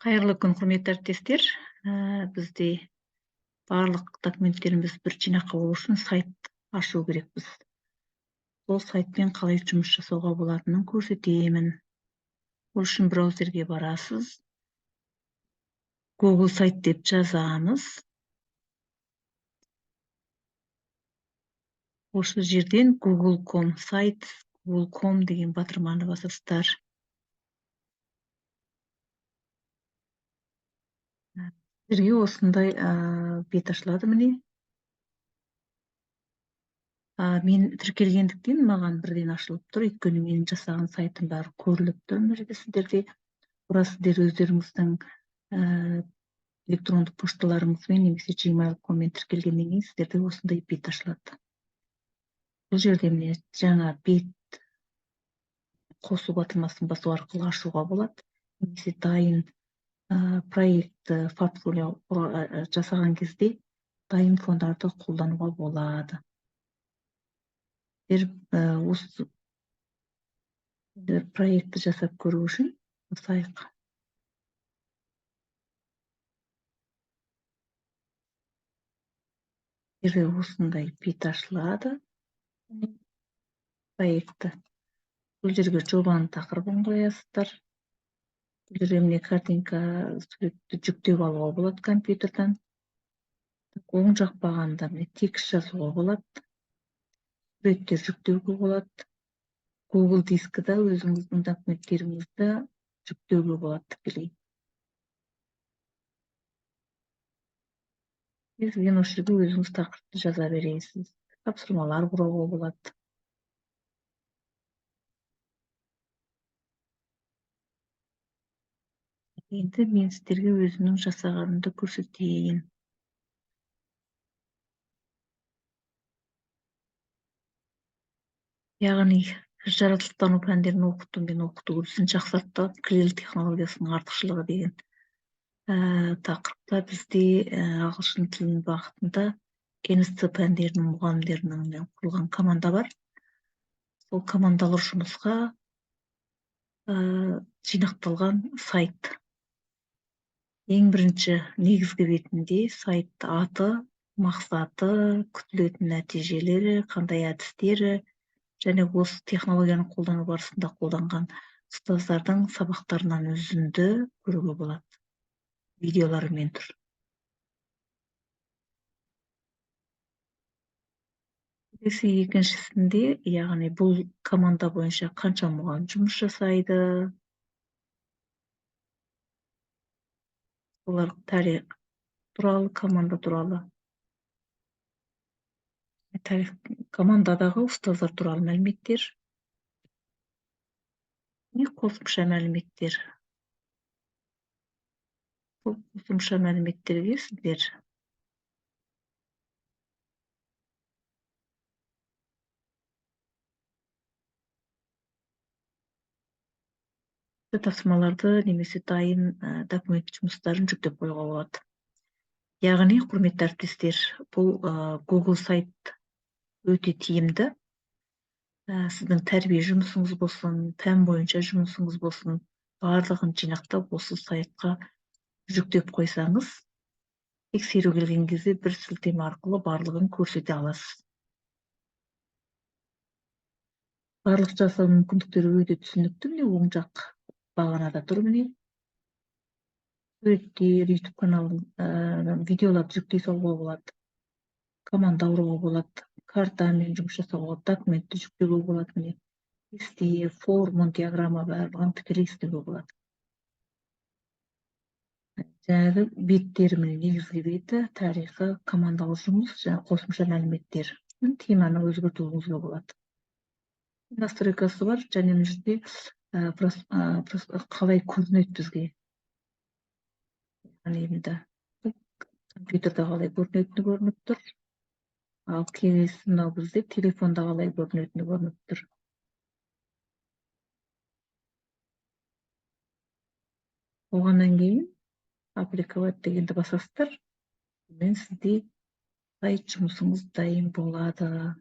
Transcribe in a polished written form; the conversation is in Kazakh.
Кайырлы күн, құрметті әріптестер. Бізде барлық документтеріміз бір жинаққа болу үшін сайт ашу керекпіз. Сол сайтпен қалай жұмыс жасауға болатынын көрсетемін. Ол үшін браузерге барасыз. Google сайт деп жазамыз. Осы жерден google.com сайт, google.com деген батырманы басасыздар. Сіздерге осындай бет ашылады міне. Мен тіркелгендіктен маған бірден ашылып тұр, өйткені менің жасаған сайтым бәрі көріліп тұр. Мына жерде сіздерде сіздер өздеріңіздің электрондық пошталарыңызбен немесе gmail.com-мен тіркелгеннен кейін сіздерде осындай бет ашылады. Бұл жерде міне жаңа бет қосу батырмасын басу арқылы ашуға болады. Немесе дайын проекті портфолио жасаған кезде дайын фондарды қолдануға болады. Осы проекті жасап көру үшін осайық. Жерде осындай бет ашылады. Проекті. Бұл жерге жобаның тақырыбын қоясыздар. Бұл жерде міне картинка суретті жүктеп алуға болады компьютерден. Оң жақ бағанда міне текст жазуға болады. Суреттер жүктеуге болады. Google дискіда өзіңіздің документтеріңізді жүктеуге болады тікелей. Сізден осы жерге өзіңіз тақырыпты жаза бересіз. Тапсырмалар құруға болады. Енді мен сіздерге өзімнің жасағанымды көрсетейін. Яғни жаратылыстану пәндерін оқыту мен оқыту үрдісін жақсартады, клиент технологиясының артықшылығы деген тақырыпта бізде ағылшын тілінің бағытында кеңістік пәндерінің мұғалімдерінің құрылған команда бар. Сол командалар жұмысқа жинақталған сайт. Ең бірінші негізгі бетінде сайт аты, мақсаты, күтілетін нәтижелері, қандай әдістері, және осы технологияны қолдану барысында қолданған ұстаздардың сабақтарынан үзінді көруге болады. Видеоларымен тұр. Екіншісінде, яғни бұл команда бойынша қанша мұғалім жұмыс жасайды, олар тарих туралы, команда туралы, командадағы ұстаздар туралы мәліметтер, қосымша мәліметтер. Қосымша мәліметтерге сіздер тапсырмаларды немесе дайын документ жұмыстарын жүктеп қоюға болады. Яғни, құрметті әріптестер, бұл Google сайт өте тиімді. Сіздің тәрбие жұмысыңыз болсын, пән бойынша жұмысыңыз болсын, барлығын жинақтап осы сайтқа жүктеп қойсаңыз, тексеру келген кезде бір сілтеме арқылы барлығын көрсете аласыз. Барлық жасау мүмкіндіктері өте түсінікті. Міне оң жақ бағанада тұр міне. Суреттер, YouTube каналын видеоларды жүктей салуға болады. Команда құруға болады. Картамен жұмыс жасауға болады. Документті жүктеуге болады міне. Кесте, форма, диаграмма барлығын тікелей істеуге болады. Жаңағы беттері міне негізгі беті, тарихы, командалық жұмыс, жаңа қосымша мәліметтер. Теманы өзгертуіңізге болады. Настройкасы бар, және мына жерде қалай көрінеді бізге. Компьютерда қалай көрінетіні көрініп тұр. Ал келесі мынау бізде телефонда қалай көрінетіні көрініп тұр. Оғаннан кейін аппликовать дегенді басасыздар. Мен сізде сайт жұмысыңыз дайын болады.